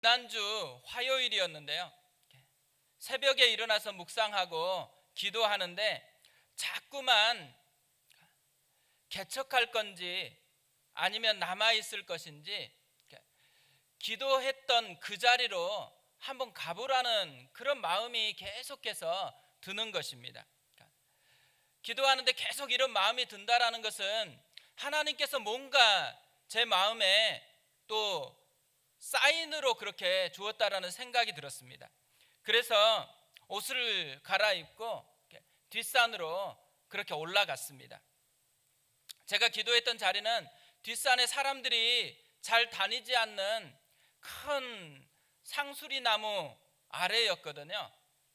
지난주 화요일이었는데요. 새벽에 일어나서 묵상하고 기도하는데 자꾸만 개척할 건지 아니면 남아있을 것인지 기도했던 그 자리로 한번 가보라는 그런 마음이 계속해서 드는 것입니다. 기도하는데 계속 이런 마음이 든다라는 것은 하나님께서 뭔가 제 마음에 또 사인으로 그렇게 주었다라는 생각이 들었습니다. 그래서 옷을 갈아입고 뒷산으로 그렇게 올라갔습니다. 제가 기도했던 자리는 뒷산에 사람들이 잘 다니지 않는 큰 상수리 나무 아래였거든요.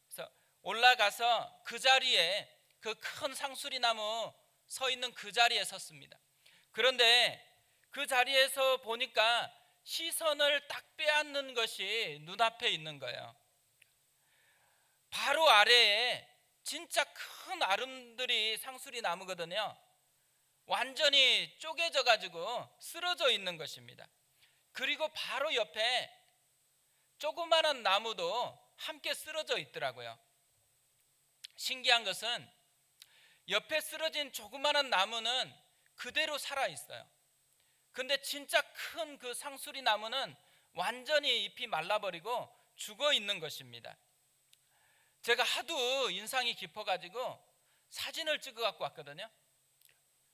그래서 올라가서 그 자리에 그 큰 상수리 나무 서 있는 그 자리에 섰습니다. 그런데 그 자리에서 보니까 시선을 딱 빼앗는 것이 눈앞에 있는 거예요. 바로 아래에 진짜 큰 아름드리 상수리 나무거든요. 완전히 쪼개져 가지고 쓰러져 있는 것입니다. 그리고 바로 옆에 조그마한 나무도 함께 쓰러져 있더라고요. 신기한 것은 옆에 쓰러진 조그마한 나무는 그대로 살아 있어요. 근데 진짜 큰 그 상수리 나무는 완전히 잎이 말라버리고 죽어 있는 것입니다. 제가 하도 인상이 깊어가지고 사진을 찍어 갖고 왔거든요.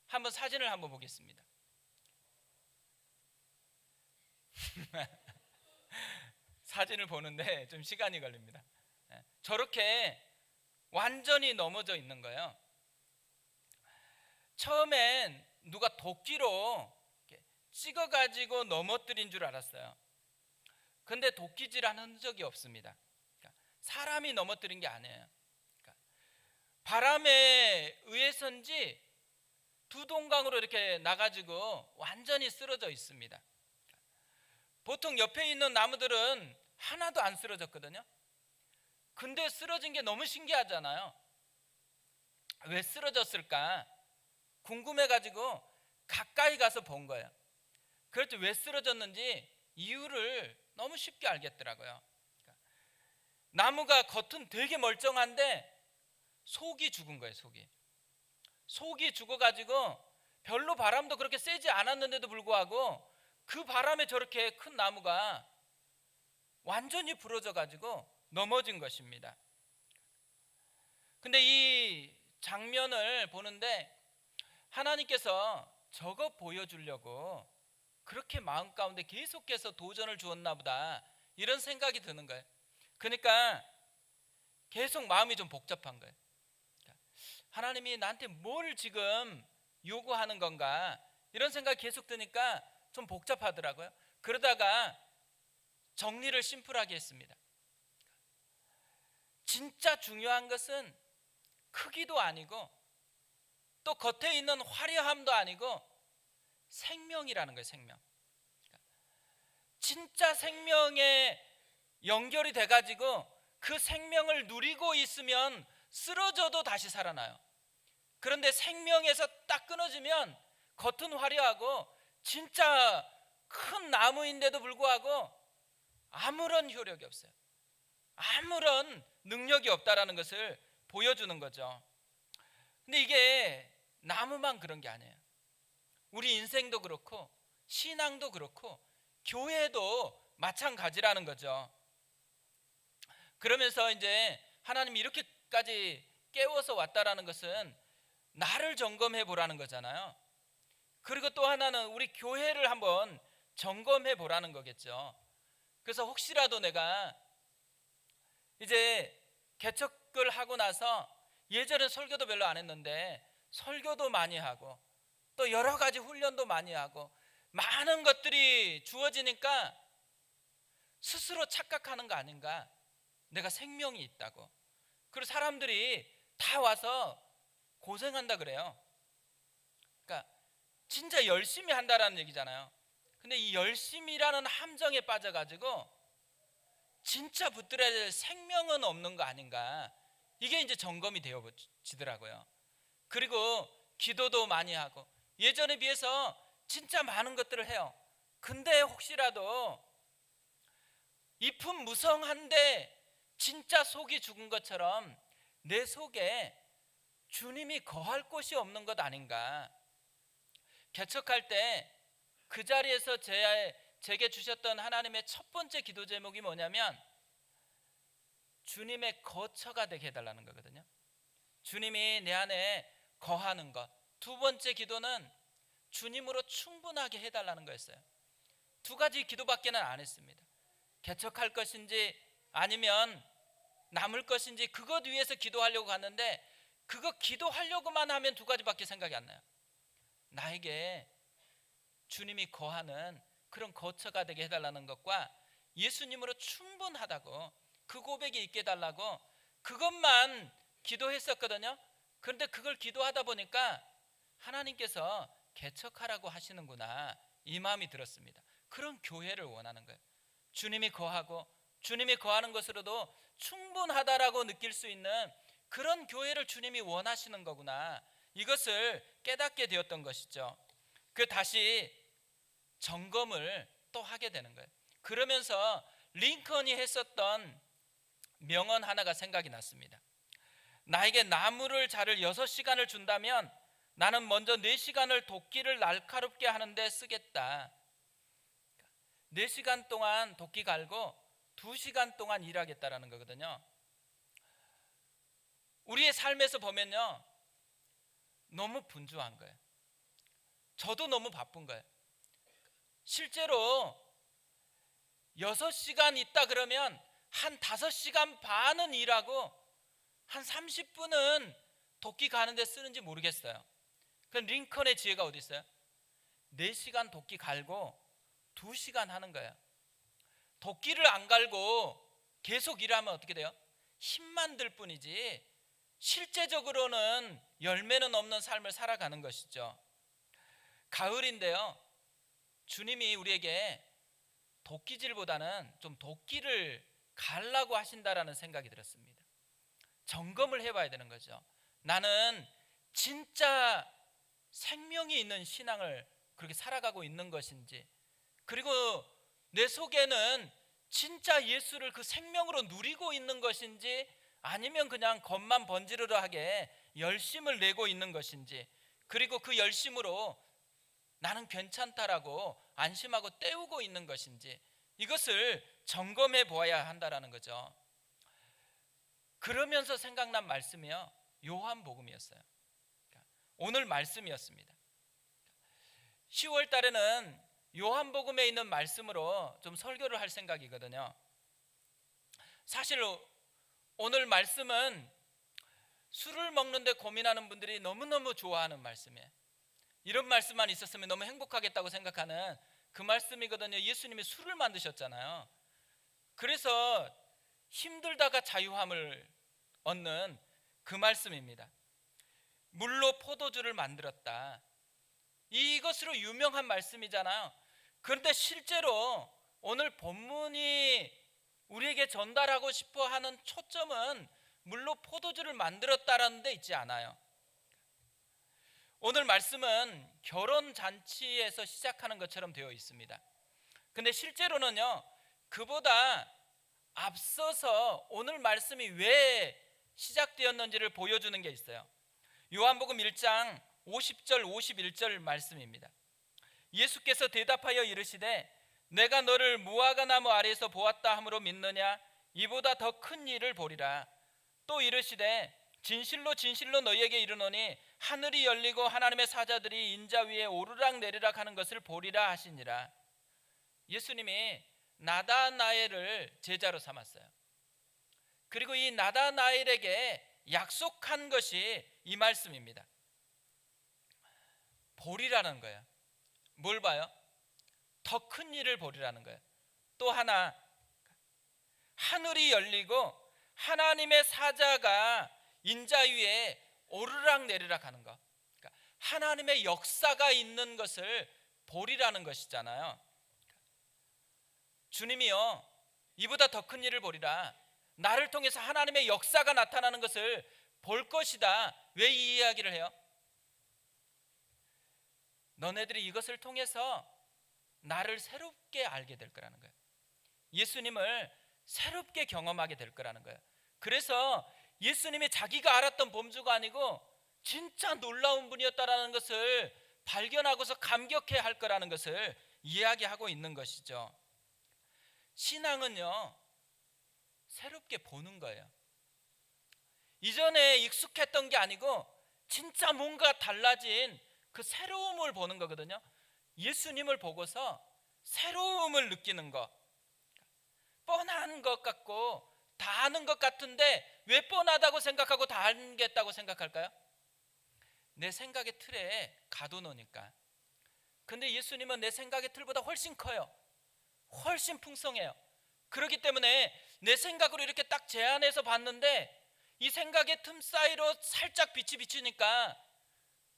한번 사진을 한번 보겠습니다. 사진을 보는데 좀 시간이 걸립니다. 저렇게 완전히 넘어져 있는 거예요. 처음엔 누가 도끼로 찍어가지고 넘어뜨린 줄 알았어요. 근데 도끼질하는 흔적이 없습니다. 사람이 넘어뜨린 게 아니에요. 바람에 의해서인지 두 동강으로 이렇게 나가지고 완전히 쓰러져 있습니다. 보통 옆에 있는 나무들은 하나도 안 쓰러졌거든요. 근데 쓰러진 게 너무 신기하잖아요. 왜 쓰러졌을까 궁금해가지고 가까이 가서 본 거예요. 그랬더니 왜 쓰러졌는지 이유를 너무 쉽게 알겠더라고요. 나무가 겉은 되게 멀쩡한데 속이 죽은 거예요. 속이 죽어가지고 별로 바람도 그렇게 세지 않았는데도 불구하고 그 바람에 저렇게 큰 나무가 완전히 부러져가지고 넘어진 것입니다. 근데 이 장면을 보는데 하나님께서 저거 보여주려고 그렇게 마음 가운데 계속해서 도전을 주었나 보다 이런 생각이 드는 거예요. 그러니까 계속 마음이 좀 복잡한 거예요. 하나님이 나한테 뭘 지금 요구하는 건가 이런 생각이 계속 드니까 좀 복잡하더라고요. 그러다가 정리를 심플하게 했습니다. 진짜 중요한 것은 크기도 아니고 또 겉에 있는 화려함도 아니고 생명이라는 거예요. 생명. 진짜 생명에 연결이 돼가지고 그 생명을 누리고 있으면 쓰러져도 다시 살아나요. 그런데 생명에서 딱 끊어지면 겉은 화려하고 진짜 큰 나무인데도 불구하고 아무런 효력이 없어요. 아무런 능력이 없다라는 것을 보여주는 거죠. 근데 이게 나무만 그런 게 아니에요. 우리 인생도 그렇고 신앙도 그렇고 교회도 마찬가지라는 거죠. 그러면서 이제 하나님이 이렇게까지 깨워서 왔다라는 것은 나를 점검해 보라는 거잖아요. 그리고 또 하나는 우리 교회를 한번 점검해 보라는 거겠죠. 그래서 혹시라도 내가 이제 개척을 하고 나서 예전에 설교도 별로 안 했는데 설교도 많이 하고 또 여러 가지 훈련도 많이 하고 많은 것들이 주어지니까 스스로 착각하는 거 아닌가? 내가 생명이 있다고. 그리고 사람들이 다 와서 고생한다 그래요. 그러니까 진짜 열심히 한다라는 얘기잖아요. 근데 이 열심이라는 함정에 빠져가지고 진짜 붙들어야 될 생명은 없는 거 아닌가? 이게 이제 점검이 되어지더라고요. 그리고 기도도 많이 하고 예전에 비해서 진짜 많은 것들을 해요. 근데 혹시라도 잎은 무성한데 진짜 속이 죽은 것처럼 내 속에 주님이 거할 곳이 없는 것 아닌가. 개척할 때 그 자리에서 제게 주셨던 하나님의 첫 번째 기도 제목이 뭐냐면 주님의 거처가 되게 해달라는 거거든요. 주님이 내 안에 거하는 것. 두 번째 기도는 주님으로 충분하게 해달라는 거였어요. 두 가지 기도밖에는 안 했습니다. 개척할 것인지 아니면 남을 것인지 그것 위해서 기도하려고 갔는데, 그거 기도하려고만 하면 두 가지밖에 생각이 안 나요. 나에게 주님이 거하는 그런 거처가 되게 해달라는 것과 예수님으로 충분하다고, 그 고백이 있게 해달라고, 그것만 기도했었거든요. 그런데 그걸 기도하다 보니까 하나님께서 개척하라고 하시는구나, 이 마음이 들었습니다. 그런 교회를 원하는 거예요. 주님이 거하고 주님이 거하는 것으로도 충분하다라고 느낄 수 있는 그런 교회를 주님이 원하시는 거구나, 이것을 깨닫게 되었던 것이죠. 그 다시 점검을 또 하게 되는 거예요. 그러면서 링컨이 했었던 명언 하나가 생각이 났습니다. 나에게 나무를 자를 6시간을 준다면 나는 먼저 4시간을 도끼를 날카롭게 하는데 쓰겠다. 4시간 동안 도끼 갈고 2시간 동안 일하겠다라는 거거든요. 우리의 삶에서 보면요, 너무 분주한 거예요. 저도 너무 바쁜 거예요. 실제로 6시간 있다 그러면 한 5시간 반은 일하고 한 30분은 도끼 가는데 쓰는지 모르겠어요. 그럼 링컨의 지혜가 어디 있어요? 4시간 도끼 갈고 2시간 하는 거예요. 도끼를 안 갈고 계속 일하면 어떻게 돼요? 힘만 들 뿐이지 실제적으로는 열매는 없는 삶을 살아가는 것이죠. 가을인데요, 주님이 우리에게 도끼질보다는 좀 도끼를 갈라고 하신다라는 생각이 들었습니다. 점검을 해봐야 되는 거죠. 나는 진짜 생명이 있는 신앙을 그렇게 살아가고 있는 것인지, 그리고 내 속에는 진짜 예수를 그 생명으로 누리고 있는 것인지, 아니면 그냥 겉만 번지르르하게 열심을 내고 있는 것인지, 그리고 그 열심으로 나는 괜찮다라고 안심하고 때우고 있는 것인지, 이것을 점검해 보아야 한다라는 거죠. 그러면서 생각난 말씀이요, 요한복음이었어요. 오늘 말씀이었습니다. 10월 달에는 요한복음에 있는 말씀으로 좀 설교를 할 생각이거든요. 사실 오늘 말씀은 술을 먹는데 고민하는 분들이 너무너무 좋아하는 말씀이에요. 이런 말씀만 있었으면 너무 행복하겠다고 생각하는 그 말씀이거든요. 예수님이 술을 만드셨잖아요. 그래서 힘들다가 자유함을 얻는 그 말씀입니다. 물로 포도주를 만들었다, 이것으로 유명한 말씀이잖아요. 그런데 실제로 오늘 본문이 우리에게 전달하고 싶어 하는 초점은 물로 포도주를 만들었다라는 데 있지 않아요. 오늘 말씀은 결혼잔치에서 시작하는 것처럼 되어 있습니다. 근데 실제로는요, 그보다 앞서서 오늘 말씀이 왜 시작되었는지를 보여주는 게 있어요. 요한복음 1장 50절 51절 말씀입니다. 예수께서 대답하여 이르시되 내가 너를 무화과 나무 아래에서 보았다 함으로 믿느냐? 이보다 더 큰 일을 보리라. 또 이르시되 진실로 진실로 너희에게 이르노니 하늘이 열리고 하나님의 사자들이 인자 위에 오르락 내리락 하는 것을 보리라 하시니라. 예수님이 나다나엘을 제자로 삼았어요. 그리고 이 나다나엘에게 약속한 것이 이 말씀입니다. 보리라는 거예요. 뭘 봐요? 더 큰 일을 보리라는 거예요. 또 하나, 하늘이 열리고 하나님의 사자가 인자 위에 오르락 내리락 하는 것, 그러니까 하나님의 역사가 있는 것을 보리라는 것이잖아요. 주님이요, 이보다 더 큰 일을 보리라, 나를 통해서 하나님의 역사가 나타나는 것을 볼 것이다. 왜 이 이야기를 해요? 너네들이 이것을 통해서 나를 새롭게 알게 될 거라는 거예요. 예수님을 새롭게 경험하게 될 거라는 거예요. 그래서 예수님이 자기가 알았던 범주가 아니고 진짜 놀라운 분이었다라는 것을 발견하고서 감격해 할 거라는 것을 이야기하고 있는 것이죠. 신앙은요, 새롭게 보는 거예요. 이전에 익숙했던 게 아니고 진짜 뭔가 달라진 그 새로움을 보는 거거든요. 예수님을 보고서 새로움을 느끼는 거. 뻔한 것 같고 다 아는 것 같은데 왜 뻔하다고 생각하고 다 알겠다고 생각할까요? 내 생각의 틀에 가둬놓으니까. 근데 예수님은 내 생각의 틀보다 훨씬 커요. 훨씬 풍성해요. 그렇기 때문에 내 생각으로 이렇게 딱 제안해서 봤는데 이 생각의 틈 사이로 살짝 빛이 비치니까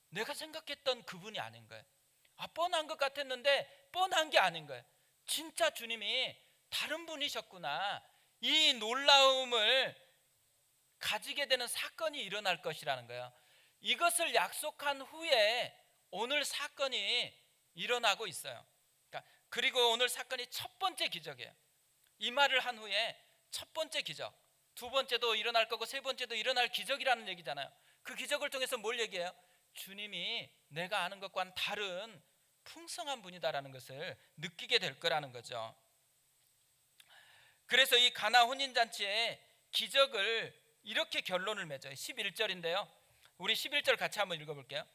내가 생각했던 그분이 아닌 거예요. 뻔한 것 같았는데 뻔한 게 아닌 거예요. 진짜 주님이 다른 분이셨구나. 이 놀라움을 가지게 되는 사건이 일어날 것이라는 거예요. 이것을 약속한 후에 오늘 사건이 일어나고 있어요. 그리고 오늘 사건이 첫 번째 기적이에요. 이 말을 한 후에 첫 번째 기적, 두 번째도 일어날 거고 세 번째도 일어날 기적이라는 얘기잖아요. 그 기적을 통해서 뭘 얘기해요? 주님이 내가 아는 것과는 다른 풍성한 분이다라는 것을 느끼게 될 거라는 거죠. 그래서 이 가나 혼인잔치의 기적을 이렇게 결론을 맺어요. 11절인데요. 우리 11절 같이 한번 읽어볼게요.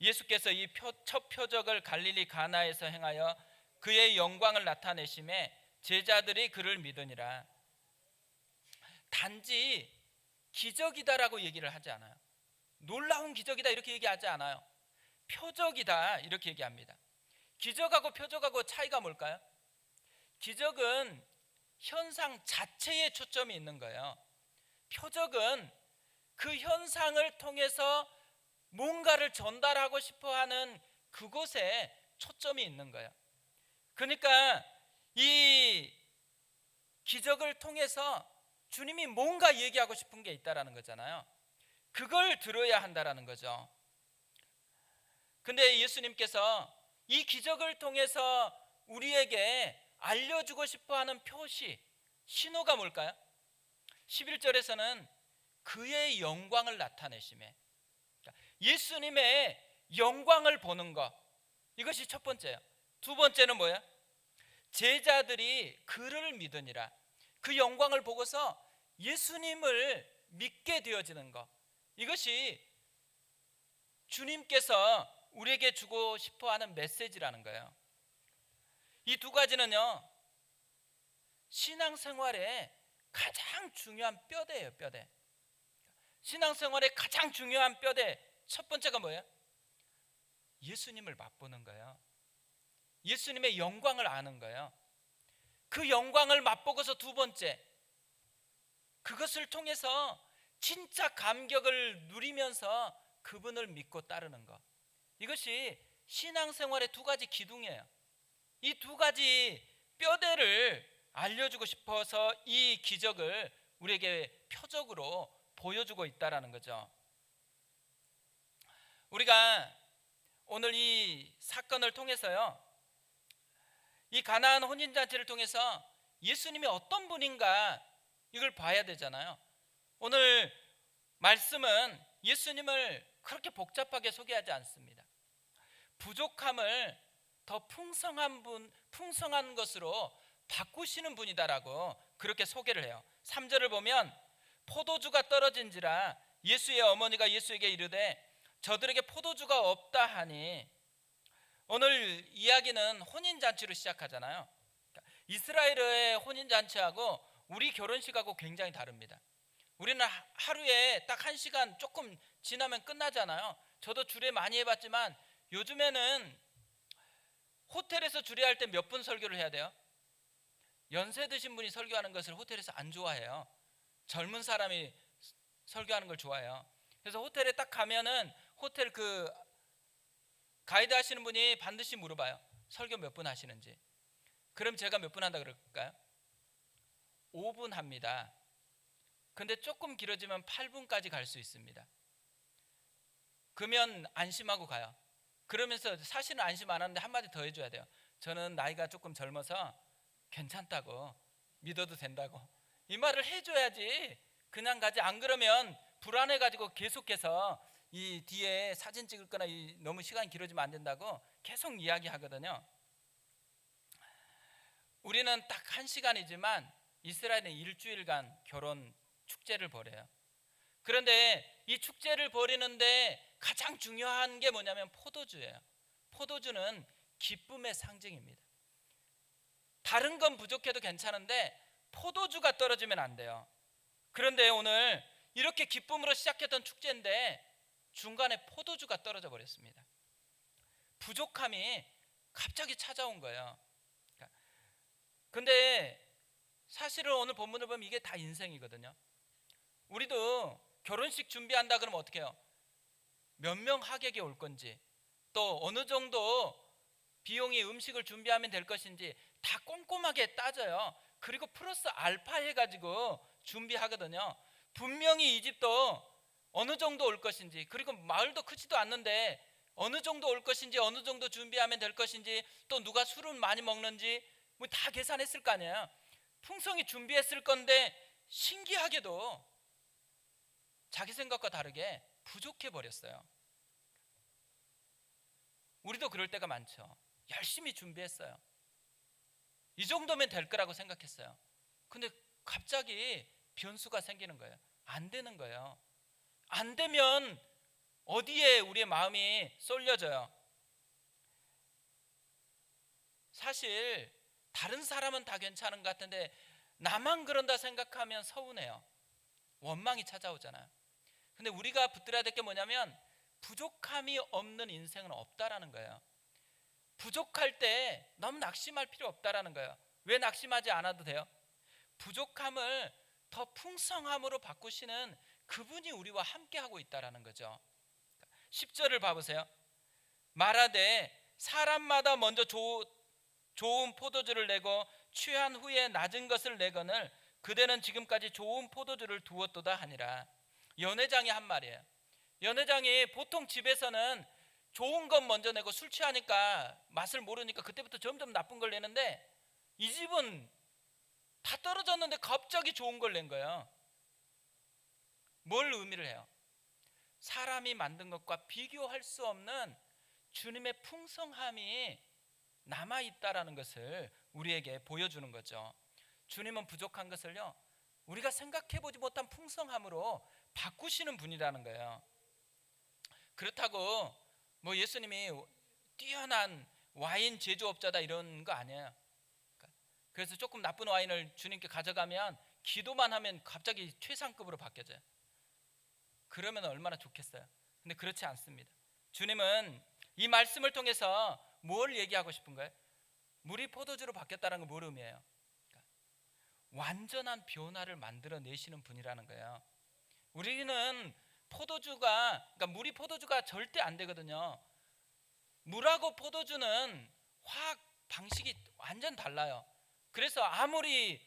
예수께서 이 첫 표적을 갈릴리 가나에서 행하여 그의 영광을 나타내심에 제자들이 그를 믿으니라. 단지 기적이다라고 얘기를 하지 않아요. 놀라운 기적이다 이렇게 얘기하지 않아요. 표적이다 이렇게 얘기합니다. 기적하고 표적하고 차이가 뭘까요? 기적은 현상 자체에 초점이 있는 거예요. 표적은 그 현상을 통해서 뭔가를 전달하고 싶어하는 그곳에 초점이 있는 거예요. 그러니까 이 기적을 통해서 주님이 뭔가 얘기하고 싶은 게 있다라는 거잖아요. 그걸 들어야 한다라는 거죠. 근데 예수님께서 이 기적을 통해서 우리에게 알려주고 싶어하는 표시, 신호가 뭘까요? 11절에서는 그의 영광을 나타내심에, 예수님의 영광을 보는 것, 이것이 첫 번째예요. 두 번째는 뭐예요? 제자들이 그를 믿으니라. 그 영광을 보고서 예수님을 믿게 되어지는 것, 이것이 주님께서 우리에게 주고 싶어하는 메시지라는 거예요. 이 두 가지는요, 신앙생활의 가장 중요한 뼈대예요. 뼈대. 신앙생활의 가장 중요한 뼈대 첫 번째가 뭐예요? 예수님을 맛보는 거예요. 예수님의 영광을 아는 거예요. 그 영광을 맛보고서 두 번째, 그것을 통해서 진짜 감격을 누리면서 그분을 믿고 따르는 것, 이것이 신앙생활의 두 가지 기둥이에요. 이 두 가지 뼈대를 알려주고 싶어서 이 기적을 우리에게 표적으로 보여주고 있다라는 거죠. 우리가 오늘 이 사건을 통해서요, 이 가나안 혼인잔치를 통해서 예수님이 어떤 분인가 이걸 봐야 되잖아요. 오늘 말씀은 예수님을 그렇게 복잡하게 소개하지 않습니다. 부족함을 더 풍성한 것으로 바꾸시는 분이다라고 그렇게 소개를 해요. 3절을 보면 포도주가 떨어진지라 예수의 어머니가 예수에게 이르되 저들에게 포도주가 없다 하니, 오늘 이야기는 혼인잔치로 시작하잖아요. 이스라엘의 혼인잔치하고 우리 결혼식하고 굉장히 다릅니다. 우리는 하루에 딱 1시간 조금 지나면 끝나잖아요. 저도 주례 많이 해봤지만 요즘에는 호텔에서 주례할 때 몇 분 설교를 해야 돼요? 연세 드신 분이 설교하는 것을 호텔에서 안 좋아해요. 젊은 사람이 설교하는 걸 좋아해요. 그래서 호텔에 딱 가면은 호텔 그 가이드 하시는 분이 반드시 물어봐요. 설교 몇 분 하시는지. 그럼 제가 몇 분 한다 그럴까요? 5분 합니다. 근데 조금 길어지면 8분까지 갈 수 있습니다. 그러면 안심하고 가요. 그러면서 사실은 안심 안 하는데 한마디 더 해줘야 돼요. 저는 나이가 조금 젊어서 괜찮다고, 믿어도 된다고 이 말을 해줘야지 그냥 가지. 안 그러면 불안해가지고 계속해서 이 뒤에 사진 찍을 거나 너무 시간이 길어지면 안 된다고 계속 이야기하거든요. 우리는 딱 1시간이지만 이스라엘은 일주일간 결혼 축제를 벌여요. 그런데 이 축제를 벌이는데 가장 중요한 게 뭐냐면 포도주예요. 포도주는 기쁨의 상징입니다. 다른 건 부족해도 괜찮은데 포도주가 떨어지면 안 돼요. 그런데 오늘 이렇게 기쁨으로 시작했던 축제인데 중간에 포도주가 떨어져 버렸습니다. 부족함이 갑자기 찾아온 거예요. 근데 사실은 오늘 본문을 보면 이게 다 인생이거든요. 우리도 결혼식 준비한다 그러면 어떻게 해요? 몇 명 하객이 올 건지, 또 어느 정도 비용이 음식을 준비하면 될 것인지 다 꼼꼼하게 따져요. 그리고 플러스 알파 해가지고 준비하거든요. 분명히 이 집도 어느 정도 올 것인지, 그리고 마을도 크지도 않는데 어느 정도 올 것인지, 어느 정도 준비하면 될 것인지, 또 누가 술을 많이 먹는지 뭐 다 계산했을 거 아니에요. 풍성히 준비했을 건데 신기하게도 자기 생각과 다르게 부족해 버렸어요. 우리도 그럴 때가 많죠. 열심히 준비했어요. 이 정도면 될 거라고 생각했어요. 근데 갑자기 변수가 생기는 거예요. 안 되는 거예요. 안 되면 어디에 우리의 마음이 쏠려져요? 사실 다른 사람은 다 괜찮은 것 같은데 나만 그런다 생각하면 서운해요. 원망이 찾아오잖아요. 근데 우리가 붙들어야 될 게 뭐냐면 부족함이 없는 인생은 없다라는 거예요. 부족할 때 너무 낙심할 필요 없다라는 거예요. 왜 낙심하지 않아도 돼요? 부족함을 더 풍성함으로 바꾸시는 그분이 우리와 함께하고 있다라는 거죠. 10절을 봐보세요. 말하되 사람마다 먼저 좋은 포도주를 내고 취한 후에 낮은 것을 내거늘 그대는 지금까지 좋은 포도주를 두었도다 하니라. 연회장이 한 말이에요. 연회장이 보통 집에서는 좋은 것 먼저 내고 술 취하니까 맛을 모르니까 그때부터 점점 나쁜 걸 내는데 이 집은 다 떨어졌는데 갑자기 좋은 걸 낸 거예요. 뭘 의미를 해요? 사람이 만든 것과 비교할 수 없는 주님의 풍성함이 남아있다라는 것을 우리에게 보여주는 거죠. 주님은 부족한 것을요 우리가 생각해보지 못한 풍성함으로 바꾸시는 분이라는 거예요. 그렇다고 뭐 예수님이 뛰어난 와인 제조업자다 이런 거 아니에요. 그래서 조금 나쁜 와인을 주님께 가져가면 기도만 하면 갑자기 최상급으로 바뀌어져요. 그러면 얼마나 좋겠어요. 근데 그렇지 않습니다. 주님은 이 말씀을 통해서 뭘 얘기하고 싶은 거예요? 물이 포도주로 바뀌었다는 건 뭘 의미해요? 완전한 변화를 만들어내시는 분이라는 거예요. 우리는 포도주가, 그러니까 물이 포도주가 절대 안 되거든요. 물하고 포도주는 화학 방식이 완전 달라요. 그래서 아무리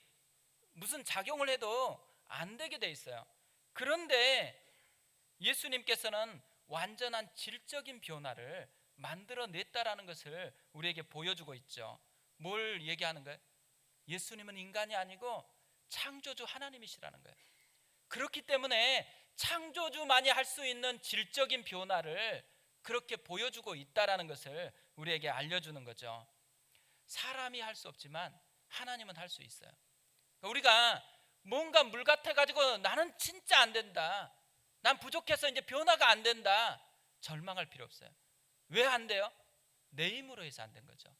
무슨 작용을 해도 안 되게 돼 있어요. 그런데 예수님께서는 완전한 질적인 변화를 만들어냈다라는 것을 우리에게 보여주고 있죠. 뭘 얘기하는 거예요? 예수님은 인간이 아니고 창조주 하나님이시라는 거예요. 그렇기 때문에 창조주만이 할 수 있는 질적인 변화를 그렇게 보여주고 있다라는 것을 우리에게 알려주는 거죠. 사람이 할 수 없지만 하나님은 할 수 있어요. 우리가 뭔가 물 같아가지고 나는 진짜 안 된다, 난 부족해서 이제 변화가 안 된다, 절망할 필요 없어요. 왜 안 돼요? 내 힘으로 해서 안 된 거죠.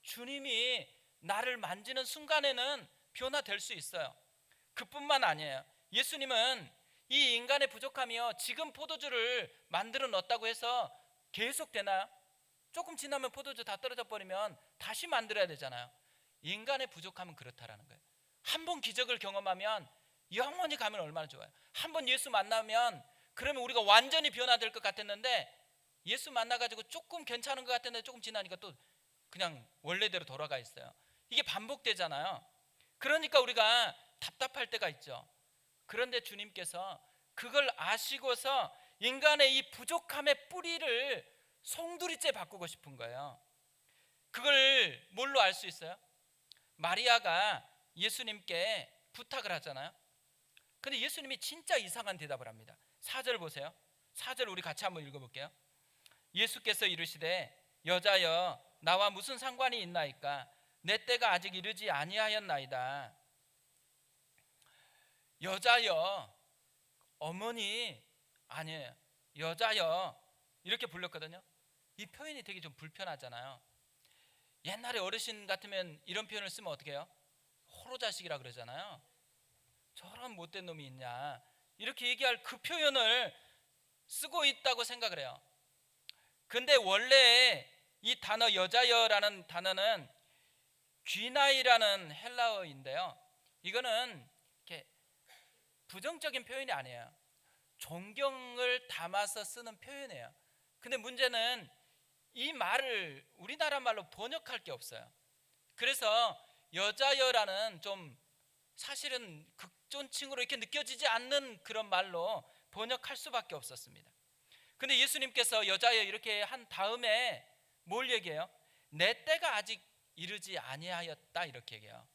주님이 나를 만지는 순간에는 변화될 수 있어요. 그뿐만 아니에요. 예수님은 이 인간의 부족함이요 지금 포도주를 만들어 놨다고 해서 계속 되나요? 조금 지나면 포도주 다 떨어져 버리면 다시 만들어야 되잖아요. 인간의 부족함은 그렇다라는 거예요. 한 번 기적을 경험하면 영원히 가면 얼마나 좋아요. 한 번 예수 만나면 그러면 우리가 완전히 변화될 것 같았는데 예수 만나가지고 조금 괜찮은 것 같았는데 조금 지나니까 또 그냥 원래대로 돌아가 있어요. 이게 반복되잖아요. 그러니까 우리가 답답할 때가 있죠. 그런데 주님께서 그걸 아시고서 인간의 이 부족함의 뿌리를 송두리째 바꾸고 싶은 거예요. 그걸 뭘로 알 수 있어요? 마리아가 예수님께 부탁을 하잖아요. 근데 예수님이 진짜 이상한 대답을 합니다. 4절 보세요. 4절 우리 같이 한번 읽어볼게요. 예수께서 이르시되 여자여 나와 무슨 상관이 있나이까 내 때가 아직 이르지 아니하였나이다. 여자여, 어머니 아니에요. 여자여 이렇게 불렀거든요. 이 표현이 되게 좀 불편하잖아요. 옛날에 어르신 같으면 이런 표현을 쓰면 어떻게 해요? 호로자식이라 그러잖아요. 저런 못된 놈이 있냐 이렇게 얘기할 그 표현을 쓰고 있다고 생각을 해요. 근데 원래 이 단어 여자여라는 단어는 귀나이라는 헬라어인데요, 이거는 이렇게 부정적인 표현이 아니에요. 존경을 담아서 쓰는 표현이에요. 근데 문제는 이 말을 우리나라 말로 번역할 게 없어요. 그래서 여자여라는 좀 사실은 극존칭으로 이렇게 느껴지지 않는 그런 말로 번역할 수밖에 없었습니다. 근데 예수님께서 여자여 이렇게 한 다음에 뭘 얘기해요? 내 때가 아직 이르지 아니하였다 이렇게 얘기해요.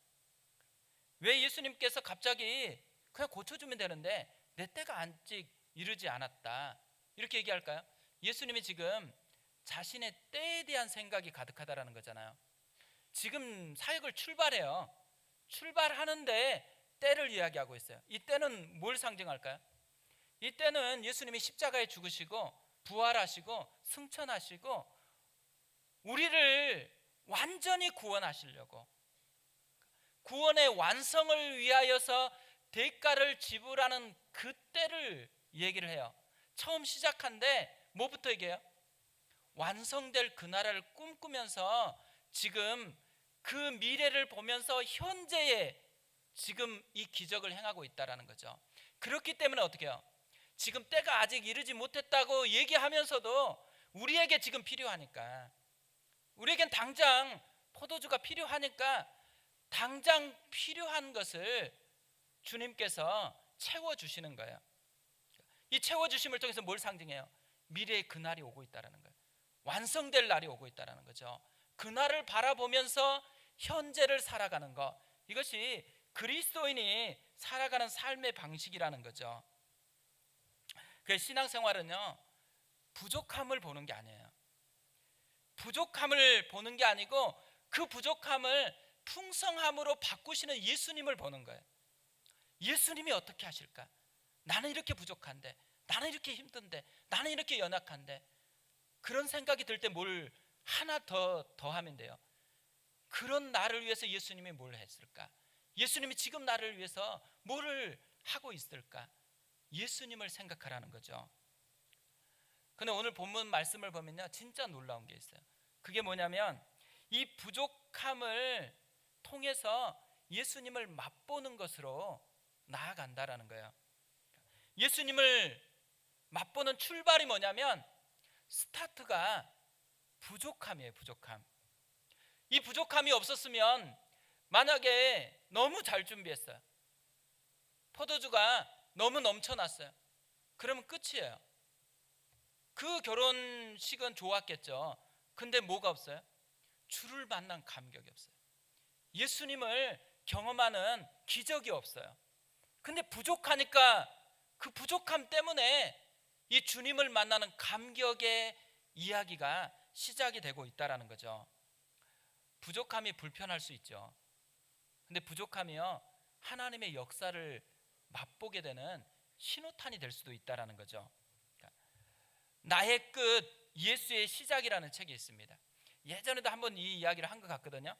왜 예수님께서 갑자기 그냥 고쳐주면 되는데 내 때가 아직 이르지 않았다 이렇게 얘기할까요? 예수님이 지금 자신의 때에 대한 생각이 가득하다라는 거잖아요. 지금 사역을 출발해요. 출발하는데 때를 이야기하고 있어요. 이 때는 뭘 상징할까요? 이 때는 예수님이 십자가에 죽으시고 부활하시고 승천하시고 우리를 완전히 구원하시려고, 구원의 완성을 위하여서 대가를 지불하는 그 때를 얘기를 해요. 처음 시작한데 뭐부터 얘기해요? 완성될 그 나라를 꿈꾸면서 지금 그 미래를 보면서 현재에 지금 이 기적을 행하고 있다라는 거죠. 그렇기 때문에 어떻게 해요? 지금 때가 아직 이르지 못했다고 얘기하면서도 우리에게 지금 필요하니까, 우리에겐 당장 포도주가 필요하니까 당장 필요한 것을 주님께서 채워주시는 거예요. 이 채워주심을 통해서 뭘 상징해요? 미래의 그날이 오고 있다는 거예요. 완성될 날이 오고 있다는 거죠. 그날을 바라보면서 현재를 살아가는 것, 이것이 그리스도인이 살아가는 삶의 방식이라는 거죠. 그 신앙생활은요, 부족함을 보는 게 아니에요. 부족함을 보는 게 아니고 그 부족함을 풍성함으로 바꾸시는 예수님을 보는 거예요. 예수님이 어떻게 하실까? 나는 이렇게 부족한데, 나는 이렇게 힘든데, 나는 이렇게 연약한데, 그런 생각이 들 때 뭘 하나 더 하면 돼요. 그런 나를 위해서 예수님이 뭘 했을까? 예수님이 지금 나를 위해서 뭐를 하고 있을까? 예수님을 생각하라는 거죠. 근데 오늘 본문 말씀을 보면요, 진짜 놀라운 게 있어요. 그게 뭐냐면 이 부족함을 통해서 예수님을 맛보는 것으로 나아간다라는 거예요. 예수님을 맛보는 출발이 뭐냐면 스타트가 부족함이에요. 부족함. 이 부족함이 없었으면, 만약에 너무 잘 준비했어요, 포도주가 너무 넘쳐났어요, 그러면 끝이에요. 그 결혼식은 좋았겠죠. 근데 뭐가 없어요? 주를 만난 감격이 없어요. 예수님을 경험하는 기적이 없어요. 근데 부족하니까 그 부족함 때문에 이 주님을 만나는 감격의 이야기가 시작이 되고 있다라는 거죠. 부족함이 불편할 수 있죠. 근데 부족함이요, 하나님의 역사를 맛보게 되는 신호탄이 될 수도 있다라는 거죠. 나의 끝 예수의 시작이라는 책이 있습니다. 예전에도 한번 이 이야기를 한 것 같거든요.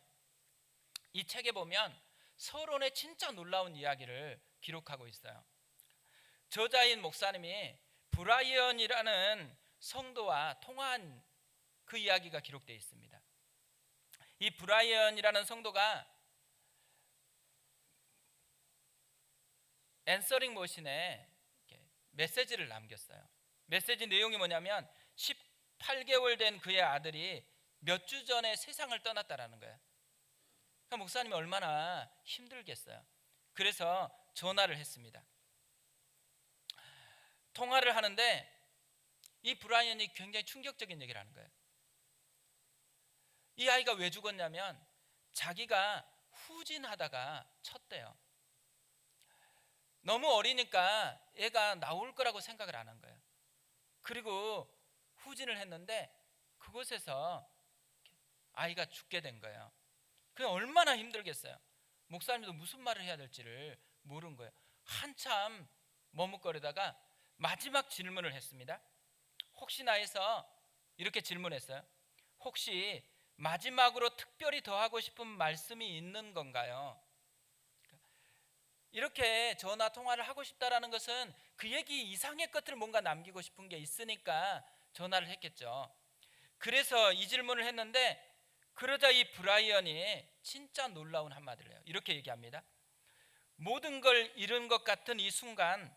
이 책에 보면 서론에 진짜 놀라운 이야기를 기록하고 있어요. 저자인 목사님이 브라이언이라는 성도와 통화한 그 이야기가 기록되어 있습니다. 이 브라이언이라는 성도가 앤서링 머신에 메시지를 남겼어요. 메시지 내용이 뭐냐면 18개월 된 그의 아들이 몇 주 전에 세상을 떠났다라는 거예요. 그러니까 목사님이 얼마나 힘들겠어요. 그래서 전화를 했습니다. 통화를 하는데 이 브라이언이 굉장히 충격적인 얘기를 하는 거예요. 이 아이가 왜 죽었냐면 자기가 후진하다가 쳤대요. 너무 어리니까 얘가 나올 거라고 생각을 안 한 거예요. 그리고 후진을 했는데 그곳에서 아이가 죽게 된 거예요. 그게 얼마나 힘들겠어요. 목사님도 무슨 말을 해야 될지를 모르는 거예요. 한참 머뭇거리다가 마지막 질문을 했습니다. 혹시나 해서 이렇게 질문했어요. 혹시 마지막으로 특별히 더 하고 싶은 말씀이 있는 건가요? 이렇게 전화 통화를 하고 싶다라는 것은 그 얘기 이상의 것들을 뭔가 남기고 싶은 게 있으니까 전화를 했겠죠. 그래서 이 질문을 했는데 그러자 이 브라이언이 진짜 놀라운 한마디를 해요. 이렇게 얘기합니다. 모든 걸 잃은 것 같은 이 순간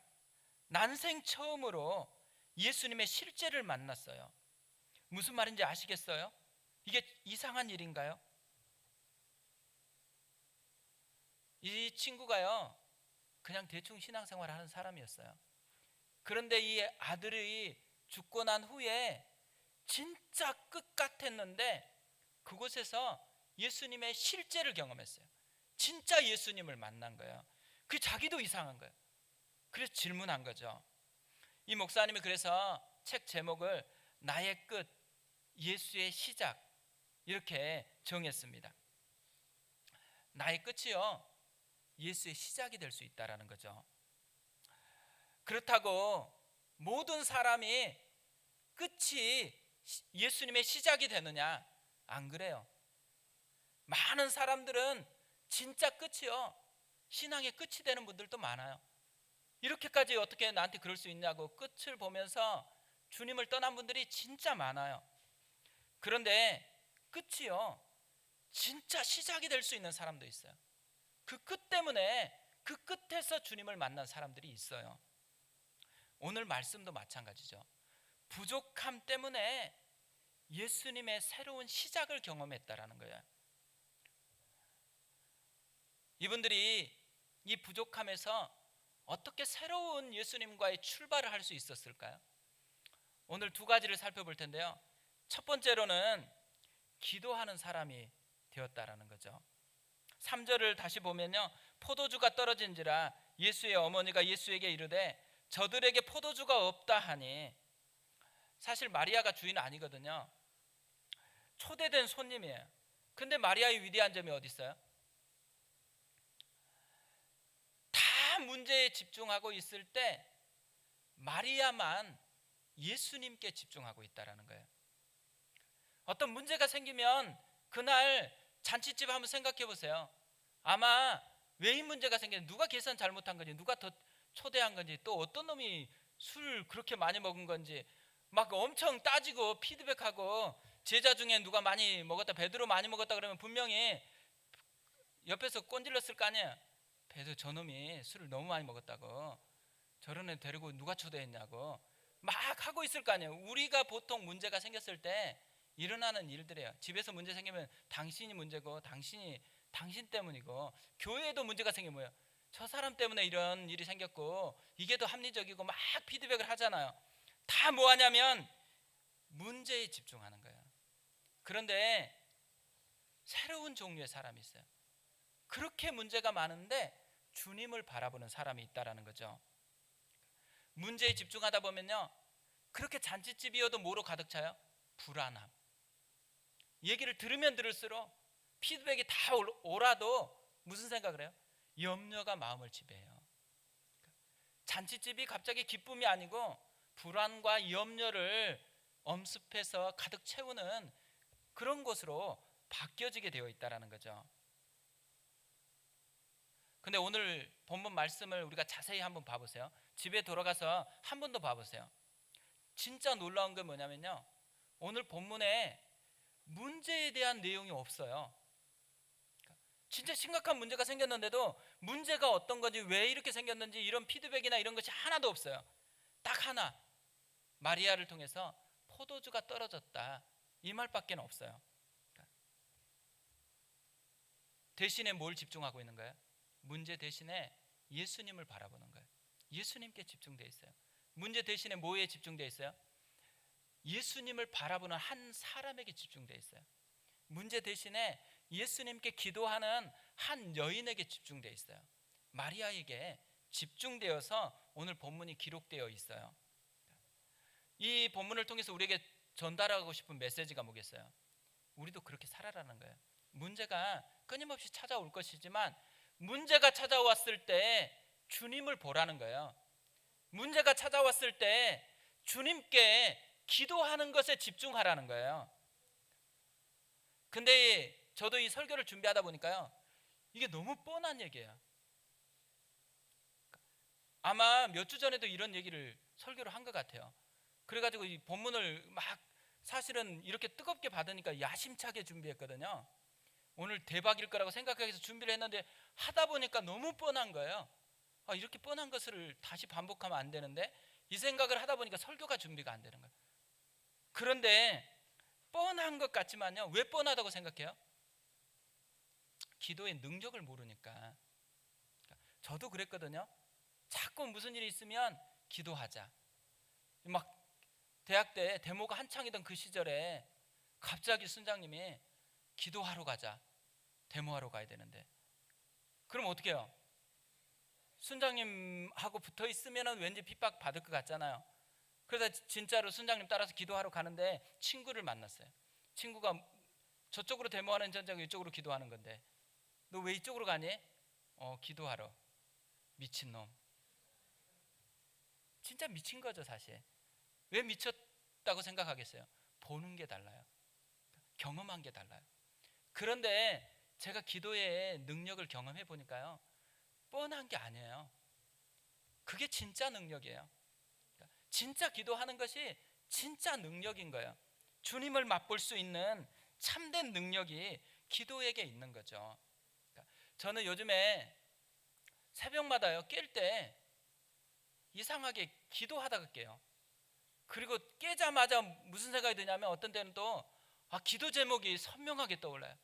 난생 처음으로 예수님의 실제를 만났어요. 무슨 말인지 아시겠어요? 이게 이상한 일인가요? 이 친구가요 그냥 대충 신앙생활 하는 사람이었어요. 그런데 이 아들이 죽고 난 후에 진짜 끝 같았는데 그곳에서 예수님의 실제를 경험했어요. 진짜 예수님을 만난 거예요. 그 자기도 이상한 거예요. 그래서 질문한 거죠. 이 목사님이 그래서 책 제목을 나의 끝, 예수의 시작 이렇게 정했습니다. 나의 끝이요 예수의 시작이 될 수 있다라는 거죠. 그렇다고 모든 사람이 끝이 예수님의 시작이 되느냐? 안 그래요. 많은 사람들은 진짜 끝이요 신앙의 끝이 되는 분들도 많아요. 이렇게까지 어떻게 나한테 그럴 수 있냐고 끝을 보면서 주님을 떠난 분들이 진짜 많아요. 그런데 끝이요 진짜 시작이 될 수 있는 사람도 있어요. 그 끝 때문에 그 끝에서 주님을 만난 사람들이 있어요. 오늘 말씀도 마찬가지죠. 부족함 때문에 예수님의 새로운 시작을 경험했다라는 거예요. 이분들이 이 부족함에서 어떻게 새로운 예수님과의 출발을 할 수 있었을까요? 오늘 두 가지를 살펴볼 텐데요. 첫 번째로는 기도하는 사람이 되었다라는 거죠. 3절을 다시 보면요. 포도주가 떨어진지라 예수의 어머니가 예수에게 이르되 저들에게 포도주가 없다 하니, 사실 마리아가 주인 아니거든요. 초대된 손님이에요. 근데 마리아의 위대한 점이 어디 있어요? 다 문제에 집중하고 있을 때 마리아만 예수님께 집중하고 있다라는 거예요. 어떤 문제가 생기면 그날 잔치집 한번 생각해 보세요. 아마 왜 이 문제가 생겼는지, 누가 계산 잘못한 건지, 누가 더 초대한 건지, 또 어떤 놈이 술 그렇게 많이 먹은 건지 막 엄청 따지고 피드백하고, 제자 중에 누가 많이 먹었다, 베드로 많이 먹었다 그러면 분명히 옆에서 꼰질렀을 거 아니에요. 베드로 저놈이 술을 너무 많이 먹었다고, 저런 애 데리고 누가 초대했냐고 막 하고 있을 거 아니에요. 우리가 보통 문제가 생겼을 때 일어나는 일들이에요. 집에서 문제 생기면 당신이 문제고, 당신 때문이고, 교회에도 문제가 생기면 뭐예요? 저 사람 때문에 이런 일이 생겼고, 이게 더 합리적이고 막 피드백을 하잖아요. 다 뭐 하냐면 문제에 집중하는 거예요. 그런데 새로운 종류의 사람이 있어요. 그렇게 문제가 많은데 주님을 바라보는 사람이 있다라는 거죠. 문제에 집중하다 보면요, 그렇게 잔치집이어도 뭐로 가득 차요? 불안함. 얘기를 들으면 들을수록 피드백이 다 오라도 무슨 생각을 해요? 염려가 마음을 지배해요. 잔치집이 갑자기 기쁨이 아니고 불안과 염려를 엄습해서 가득 채우는 그런 곳으로 바뀌어지게 되어 있다는 거죠. 근데 오늘 본문 말씀을 우리가 자세히 한번 봐보세요. 집에 돌아가서 한 번 더 봐보세요. 진짜 놀라운 게 뭐냐면요, 오늘 본문에 문제에 대한 내용이 없어요. 진짜 심각한 문제가 생겼는데도 문제가 어떤 건지, 왜 이렇게 생겼는지 이런 피드백이나 이런 것이 하나도 없어요. 딱 하나, 마리아를 통해서 포도주가 떨어졌다, 이 말밖에 없어요. 대신에 뭘 집중하고 있는 거예요? 문제 대신에 예수님을 바라보는 거예요. 예수님께 집중되어 있어요. 문제 대신에 뭐에 집중되어 있어요? 예수님을 바라보는 한 사람에게 집중되어 있어요. 문제 대신에 예수님께 기도하는 한 여인에게 집중되어 있어요. 마리아에게 집중되어서 오늘 본문이 기록되어 있어요. 이 본문을 통해서 우리에게 전달하고 싶은 메시지가 뭐겠어요? 우리도 그렇게 살아라는 거예요. 문제가 끊임없이 찾아올 것이지만 문제가 찾아왔을 때 주님을 보라는 거예요. 문제가 찾아왔을 때 주님께 기도하는 것에 집중하라는 거예요. 근데 저도 이 설교를 준비하다 보니까요, 이게 너무 뻔한 얘기예요. 아마 몇 주 전에도 이런 얘기를 설교를 한 것 같아요. 그래가지고 이 본문을 막 사실은 이렇게 뜨겁게 받으니까 야심차게 준비했거든요. 오늘 대박일 거라고 생각해서 준비를 했는데 하다 보니까 너무 뻔한 거예요. 이렇게 뻔한 것을 다시 반복하면 안 되는데, 이 생각을 하다 보니까 설교가 준비가 안 되는 거예요. 그런데 뻔한 것 같지만요, 왜 뻔하다고 생각해요? 기도의 능력을 모르니까. 저도 그랬거든요. 자꾸 무슨 일이 있으면 기도하자. 막 대학 때 데모가 한창이던 그 시절에 갑자기 순장님이 기도하러 가자, 데모하러 가야 되는데, 그럼 어떻게 해요? 순장님하고 붙어 있으면 왠지 핍박 받을 것 같잖아요. 그래서 진짜로 순장님 따라서 기도하러 가는데 친구를 만났어요. 친구가 저쪽으로 데모하는 전자가 이쪽으로 기도하는 건데, 너 왜 이쪽으로 가니? 기도하러. 미친놈. 진짜 미친 거죠 사실. 왜 미쳤다고 생각하겠어요? 보는 게 달라요. 경험한 게 달라요. 그런데 제가 기도의 능력을 경험해 보니까요, 뻔한 게 아니에요. 그게 진짜 능력이에요. 진짜 기도하는 것이 진짜 능력인 거예요. 주님을 맛볼 수 있는 참된 능력이 기도에게 있는 거죠. 저는 요즘에 새벽마다요, 깰 때 이상하게 기도하다가 깨요. 그리고 깨자마자 무슨 생각이 드냐면, 어떤 때는 또 기도 제목이 선명하게 떠올라요.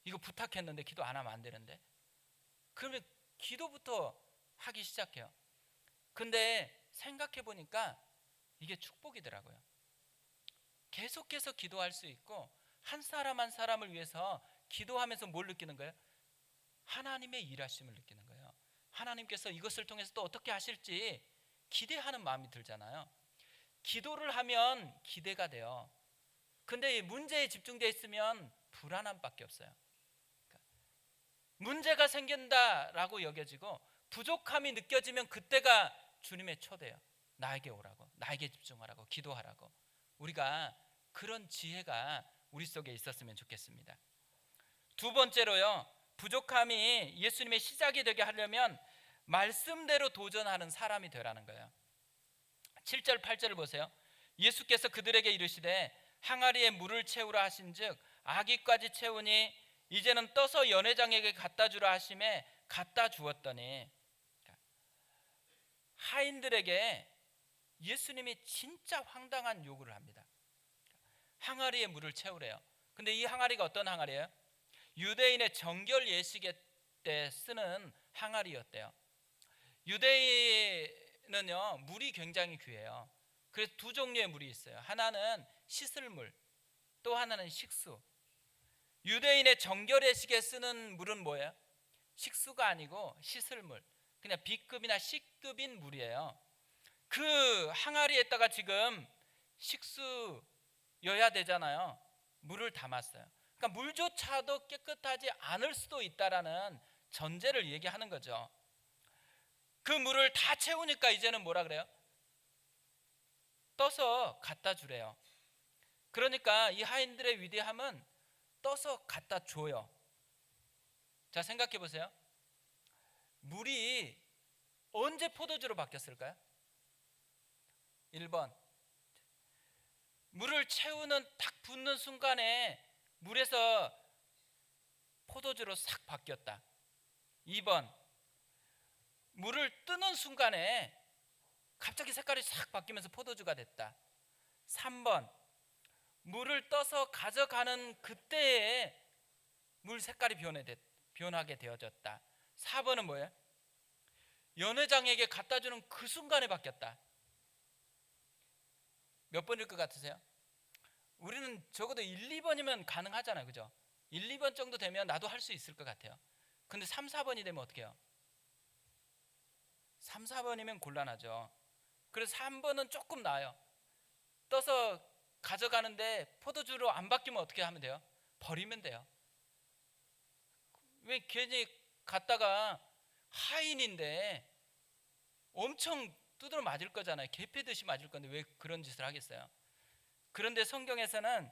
이거 부탁했는데 기도 안 하면 안 되는데. 그러면 기도부터 하기 시작해요. 근데 생각해 보니까 이게 축복이더라고요. 계속해서 기도할 수 있고, 한 사람 한 사람을 위해서 기도하면서 뭘 느끼는 거예요? 하나님의 일하심을 느끼는 거예요. 하나님께서 이것을 통해서 또 어떻게 하실지 기대하는 마음이 들잖아요. 기도를 하면 기대가 돼요. 근데 문제에 집중되어 있으면 불안함밖에 없어요. 문제가 생긴다라고 여겨지고 부족함이 느껴지면 그때가 주님의 초대예요. 나에게 오라고, 나에게 집중하라고, 기도하라고. 우리가 그런 지혜가 우리 속에 있었으면 좋겠습니다. 두 번째로요, 부족함이 예수님의 시작이 되게 하려면 말씀대로 도전하는 사람이 되라는 거예요. 7절 8절을 보세요. 예수께서 그들에게 이르시되 항아리에 물을 채우라 하신즉 아기까지 채우니 이제는 떠서 연회장에게 갖다 주라 하심에 갖다 주었더니, 하인들에게 예수님이 진짜 황당한 요구를 합니다. 항아리에 물을 채우래요. 근데 이 항아리가 어떤 항아리예요? 유대인의 정결 예식에 때 쓰는 항아리였대요. 유대인은요, 물이 굉장히 귀해요. 그래서 두 종류의 물이 있어요. 하나는 씻을 물, 또 하나는 식수. 유대인의 정결 예식에 쓰는 물은 뭐예요? 식수가 아니고 씻을 물, 그냥 B급이나 C급인 물이에요. 그 항아리에다가 지금 식수여야 되잖아요. 물을 담았어요. 그러니까 물조차도 깨끗하지 않을 수도 있다라는 전제를 얘기하는 거죠. 그 물을 다 채우니까 이제는 뭐라 그래요? 떠서 갖다 주래요. 그러니까 이 하인들의 위대함은 떠서 갖다 줘요. 자, 생각해 보세요. 물이 언제 포도주로 바뀌었을까요? 1번, 물을 채우는 딱 붓는 순간에 물에서 포도주로 싹 바뀌었다. 2번, 물을 뜨는 순간에 갑자기 색깔이 싹 바뀌면서 포도주가 됐다. 3번, 물을 떠서 가져가는 그때에 물 색깔이 변하게 되어졌다. 4번은 뭐예요? 연회장에게 갖다 주는 그 순간에 바뀌었다. 몇 번일 것 같으세요? 우리는 적어도 1, 2번이면 가능하잖아요. 그죠? 1, 2번 정도 되면 나도 할 수 있을 것 같아요. 근데 3, 4번이 되면 어떻게 해요? 3, 4번이면 곤란하죠. 그래서 3번은 조금 나아요. 떠서 가져가는데 포도주로 안 바뀌면 어떻게 하면 돼요? 버리면 돼요. 왜 괜히 갔다가 하인인데 엄청 두드러 맞을 거잖아요. 개패듯이 맞을 건데 왜 그런 짓을 하겠어요? 그런데 성경에서는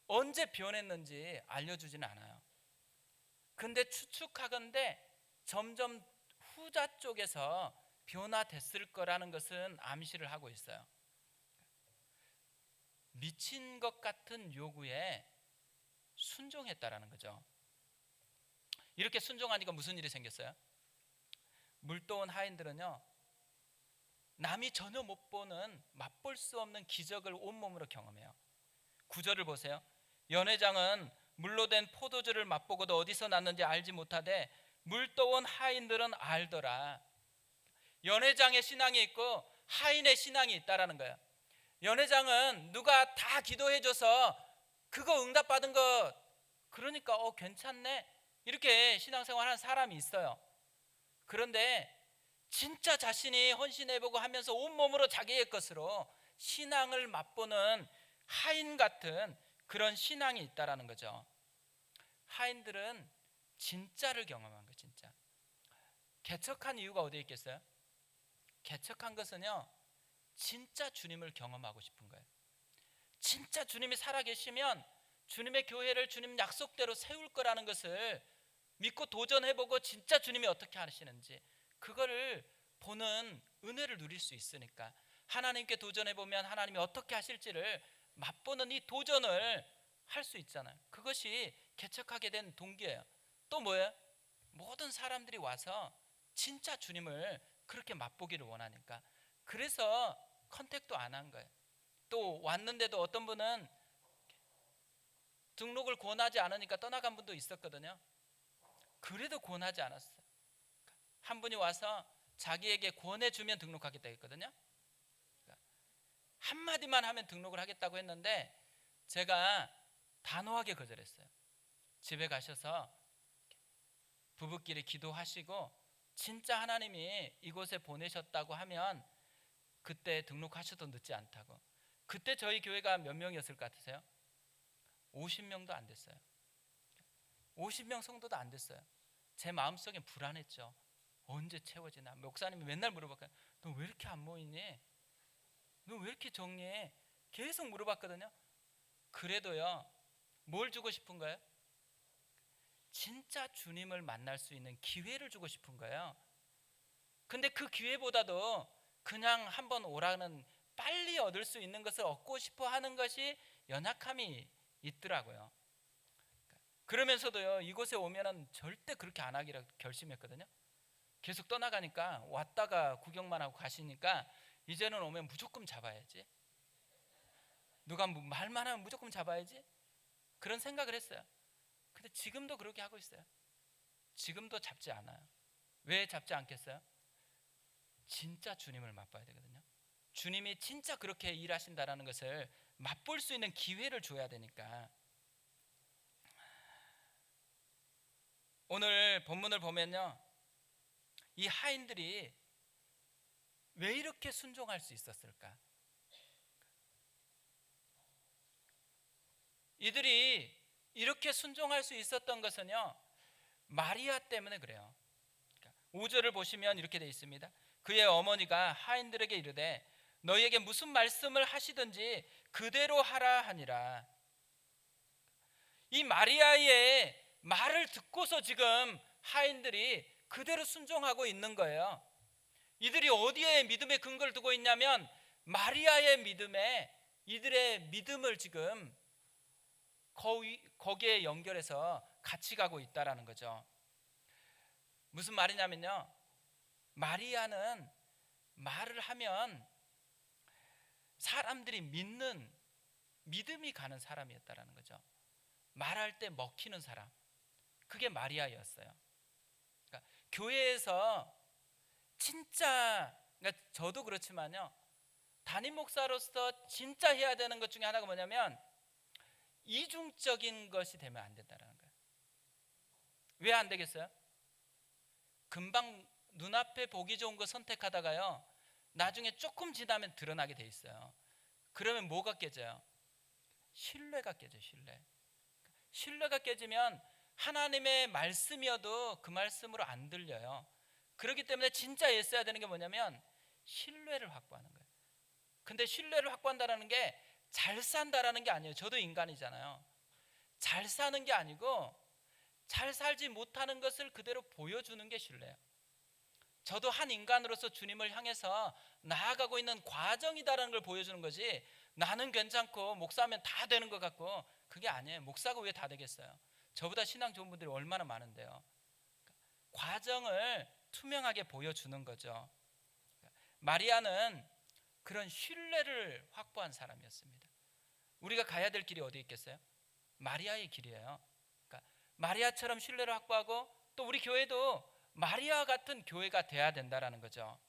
언제 변했는지 알려주지는 않아요. 근데 추측하건대 점점 후자 쪽에서 변화됐을 거라는 것은 암시를 하고 있어요. 미친 것 같은 요구에 순종했다라는 거죠. 이렇게 순종하니까 무슨 일이 생겼어요? 물도원 하인들은요, 남이 전혀 못 보는 맛볼 수 없는 기적을 온몸으로 경험해요. 9절을 보세요. 연회장은 물로 된 포도주를 맛보고도 어디서 났는지 알지 못하되 물도원 하인들은 알더라. 연회장의 신앙이 있고 하인의 신앙이 있다라는 거예요. 연회장은 누가 다 기도해줘서 그거 응답받은 거, 그러니까 괜찮네 이렇게 신앙생활 하는 사람이 있어요. 그런데 진짜 자신이 헌신해보고 하면서 온몸으로 자기의 것으로 신앙을 맛보는 하인 같은 그런 신앙이 있다라는 거죠. 하인들은 진짜를 경험한 거예요. 진짜. 개척한 이유가 어디에 있겠어요? 개척한 것은요, 진짜 주님을 경험하고 싶은 거예요. 진짜 주님이 살아계시면 주님의 교회를 주님 약속대로 세울 거라는 것을 믿고 도전해보고 진짜 주님이 어떻게 하시는지 그거를 보는 은혜를 누릴 수 있으니까, 하나님께 도전해보면 하나님이 어떻게 하실지를 맛보는 이 도전을 할 수 있잖아요. 그것이 개척하게 된 동기예요. 또 뭐예요? 모든 사람들이 와서 진짜 주님을 그렇게 맛보기를 원하니까. 그래서 컨택도 안 한 거예요. 또 왔는데도 어떤 분은 등록을 권하지 않으니까 떠나간 분도 있었거든요. 그래도 권하지 않았어요. 한 분이 와서 자기에게 권해주면 등록하겠다 했거든요. 한마디만 하면 등록을 하겠다고 했는데 제가 단호하게 거절했어요. 집에 가셔서 부부끼리 기도하시고 진짜 하나님이 이곳에 보내셨다고 하면 그때 등록하셔도 늦지 않다고. 그때 저희 교회가 몇 명이었을 것 같으세요? 50명도 안 됐어요. 50명 성도도 안 됐어요. 제 마음속엔 불안했죠. 언제 채워지나. 목사님이 맨날 물어봤거든요. 너 왜 이렇게 안 모이니? 너 왜 이렇게 정리해? 계속 물어봤거든요. 그래도요, 뭘 주고 싶은 거예요? 진짜 주님을 만날 수 있는 기회를 주고 싶은 거예요. 근데 그 기회보다도 그냥 한번 오라는, 빨리 얻을 수 있는 것을 얻고 싶어 하는 것이 연약함이 있더라고요. 그러면서도요, 이곳에 오면은 절대 그렇게 안 하기로 결심했거든요. 계속 떠나가니까, 왔다가 구경만 하고 가시니까 이제는 오면 무조건 잡아야지, 누가 말만 하면 무조건 잡아야지, 그런 생각을 했어요. 근데 지금도 그렇게 하고 있어요. 지금도 잡지 않아요. 왜 잡지 않겠어요? 진짜 주님을 맛봐야 되거든요. 주님이 진짜 그렇게 일하신다라는 것을 맛볼 수 있는 기회를 줘야 되니까. 오늘 본문을 보면요, 이 하인들이 왜 이렇게 순종할 수 있었을까? 이들이 이렇게 순종할 수 있었던 것은요, 마리아 때문에 그래요. 5절을 보시면 이렇게 되어 있습니다. 그의 어머니가 하인들에게 이르되 너희에게 무슨 말씀을 하시든지 그대로 하라 하니라. 이 마리아의 말을 듣고서 지금 하인들이 그대로 순종하고 있는 거예요. 이들이 어디에 믿음의 근거를 두고 있냐면 마리아의 믿음에, 이들의 믿음을 지금 거기에 연결해서 같이 가고 있다라는 거죠. 무슨 말이냐면요, 마리아는 말을 하면 사람들이 믿는, 믿음이 가는 사람이었다라는 거죠. 말할 때 먹히는 사람, 그게 마리아였어요. 그러니까 교회에서 진짜, 그러니까 저도 그렇지만요, 담임 목사로서 진짜 해야 되는 것 중에 하나가 뭐냐면 이중적인 것이 되면 안 된다는 거예요. 왜 안 되겠어요? 금방 눈앞에 보기 좋은 거 선택하다가요, 나중에 조금 지나면 드러나게 돼 있어요. 그러면 뭐가 깨져요? 신뢰가 깨져요. 신뢰가 깨지면 하나님의 말씀이어도 그 말씀으로 안 들려요. 그렇기 때문에 진짜 애써야 되는 게 뭐냐면 신뢰를 확보하는 거예요. 근데 신뢰를 확보한다는 게 잘 산다라는 게 아니에요. 저도 인간이잖아요. 잘 사는 게 아니고 잘 살지 못하는 것을 그대로 보여주는 게 신뢰예요. 저도 한 인간으로서 주님을 향해서 나아가고 있는 과정이다라는 걸 보여주는 거지, 나는 괜찮고 목사하면 다 되는 것 같고, 그게 아니에요. 목사가 왜 다 되겠어요? 저보다 신앙 좋은 분들이 얼마나 많은데요. 과정을 투명하게 보여주는 거죠. 마리아는 그런 신뢰를 확보한 사람이었습니다. 우리가 가야 될 길이 어디 있겠어요? 마리아의 길이에요. 그러니까 마리아처럼 신뢰를 확보하고, 또 우리 교회도 마리아 같은 교회가 돼야 된다라는 거죠.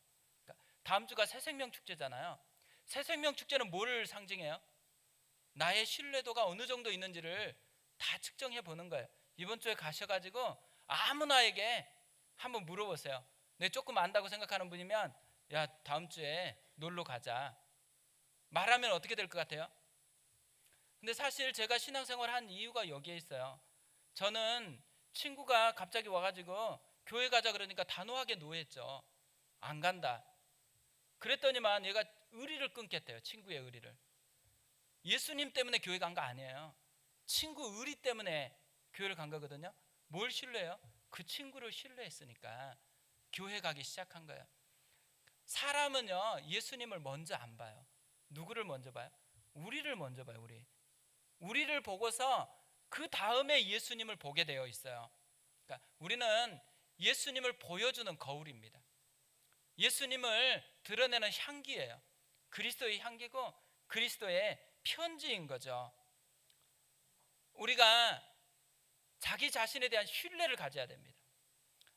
그러니까 다음 주가 새생명 축제잖아요. 새생명 축제는 뭐를 상징해요? 나의 신뢰도가 어느 정도 있는지를 다 측정해 보는 거예요. 이번 주에 가셔가지고 아무나에게 한번 물어보세요. 내 조금 안다고 생각하는 분이면, 야, 다음 주에 놀러 가자, 말하면 어떻게 될 것 같아요? 근데 사실 제가 신앙생활 한 이유가 여기에 있어요. 저는 친구가 갑자기 와가지고 교회 가자 그러니까 단호하게 노했죠. 안 간다. 그랬더니만 얘가 의리를 끊겠대요. 친구의 의리를. 예수님 때문에 교회 간 거 아니에요. 친구 의리 때문에 교회를 간 거거든요. 뭘 신뢰해요? 그 친구를 신뢰했으니까 교회 가기 시작한 거예요. 사람은요, 예수님을 먼저 안 봐요. 누구를 먼저 봐요? 우리를 먼저 봐요. 우리를 보고서 그 다음에 예수님을 보게 되어 있어요. 그러니까 우리는 예수님을 보여주는 거울입니다. 예수님을 드러내는 향기예요. 그리스도의 향기고 그리스도의 편지인 거죠. 우리가 자기 자신에 대한 신뢰를 가져야 됩니다.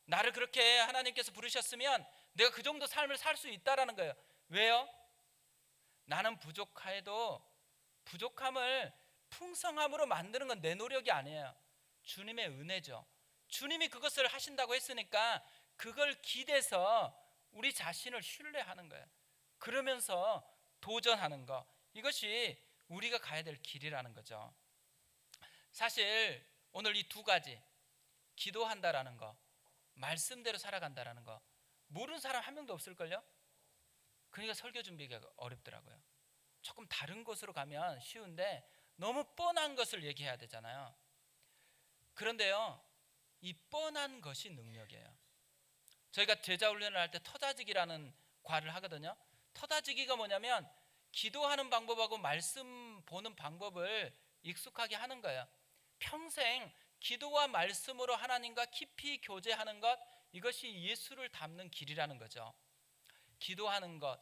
나를 그렇게 하나님께서 부르셨으면 내가 그 정도 삶을 살 수 있다라는 거예요. 왜요? 나는 부족해도 부족함을 풍성함으로 만드는 건 내 노력이 아니에요. 주님의 은혜죠. 주님이 그것을 하신다고 했으니까 그걸 기대서 우리 자신을 신뢰하는 거예요. 그러면서 도전하는 거, 이것이 우리가 가야 될 길이라는 거죠. 사실 오늘 이 두 가지, 기도한다라는 거, 말씀대로 살아간다라는 거, 모르는 사람 한 명도 없을걸요? 그러니까 설교 준비가 어렵더라고요. 조금 다른 곳으로 가면 쉬운데 너무 뻔한 것을 얘기해야 되잖아요. 그런데요, 이 뻔한 것이 능력이에요. 저희가 제자 훈련을 할 때 터다지기라는 과를 하거든요. 터다지기가 뭐냐면 기도하는 방법하고 말씀 보는 방법을 익숙하게 하는 거예요. 평생 기도와 말씀으로 하나님과 깊이 교제하는 것, 이것이 예수를 닮는 길이라는 거죠. 기도하는 것,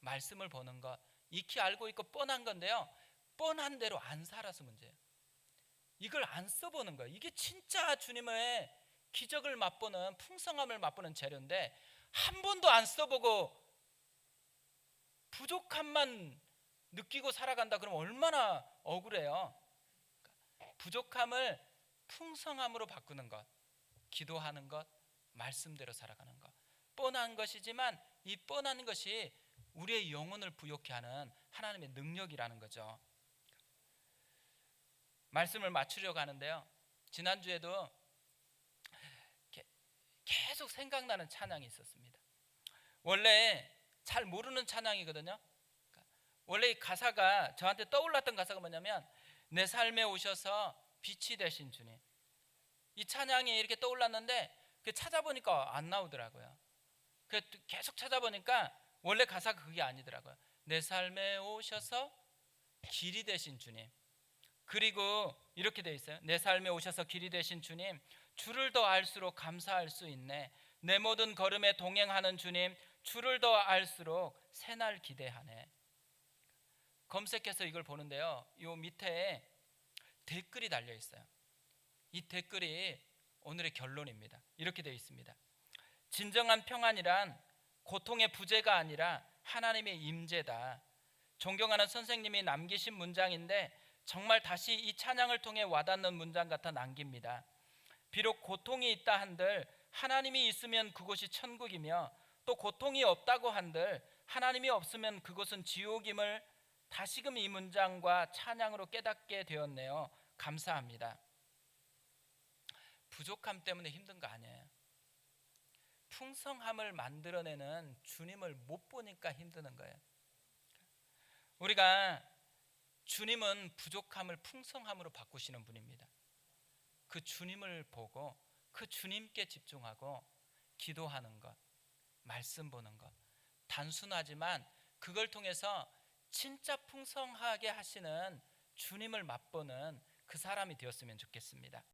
말씀을 보는 것, 익히 알고 있고 뻔한 건데요, 뻔한 대로 안 살아서 문제예요. 이걸 안 써보는 거예요. 이게 진짜 주님의 기적을 맛보는, 풍성함을 맛보는 재료인데 한 번도 안 써보고 부족함만 느끼고 살아간다 그러면 얼마나 억울해요. 부족함을 풍성함으로 바꾸는 것, 기도하는 것, 말씀대로 살아가는 것, 뻔한 것이지만 이 뻔한 것이 우리의 영혼을 부욕케 하는 하나님의 능력이라는 거죠. 말씀을 맞추려고 하는데요, 지난주에도 계속 생각나는 찬양이 있었습니다. 원래 잘 모르는 찬양이거든요. 원래 이 가사가, 저한테 떠올랐던 가사가 뭐냐면, 내 삶에 오셔서 빛이 되신 주님. 이 찬양이 이렇게 떠올랐는데 찾아보니까 안 나오더라고요. 계속 찾아보니까 원래 가사가 그게 아니더라고요. 내 삶에 오셔서 길이 되신 주님. 그리고 이렇게 돼 있어요. 내 삶에 오셔서 길이 되신 주님, 주를 더 알수록 감사할 수 있네. 내 모든 걸음에 동행하는 주님, 주를 더 알수록 새날 기대하네. 검색해서 이걸 보는데요, 이 밑에 댓글이 달려 있어요. 이 댓글이 오늘의 결론입니다. 이렇게 되어 있습니다. 진정한 평안이란 고통의 부재가 아니라 하나님의 임재다. 존경하는 선생님이 남기신 문장인데 정말 다시 이 찬양을 통해 와닿는 문장 같아 남깁니다. 비록 고통이 있다 한들 하나님이 있으면 그곳이 천국이며, 또 고통이 없다고 한들 하나님이 없으면 그곳은 지옥임을 다시금 이 문장과 찬양으로 깨닫게 되었네요. 감사합니다. 부족함 때문에 힘든 거 아니에요. 풍성함을 만들어내는 주님을 못 보니까 힘드는 거예요. 우리가 주님은 부족함을 풍성함으로 바꾸시는 분입니다. 그 주님을 보고 그 주님께 집중하고 기도하는 것, 말씀 보는 것, 단순하지만 그걸 통해서 진짜 풍성하게 하시는 주님을 맛보는 그 사람이 되었으면 좋겠습니다.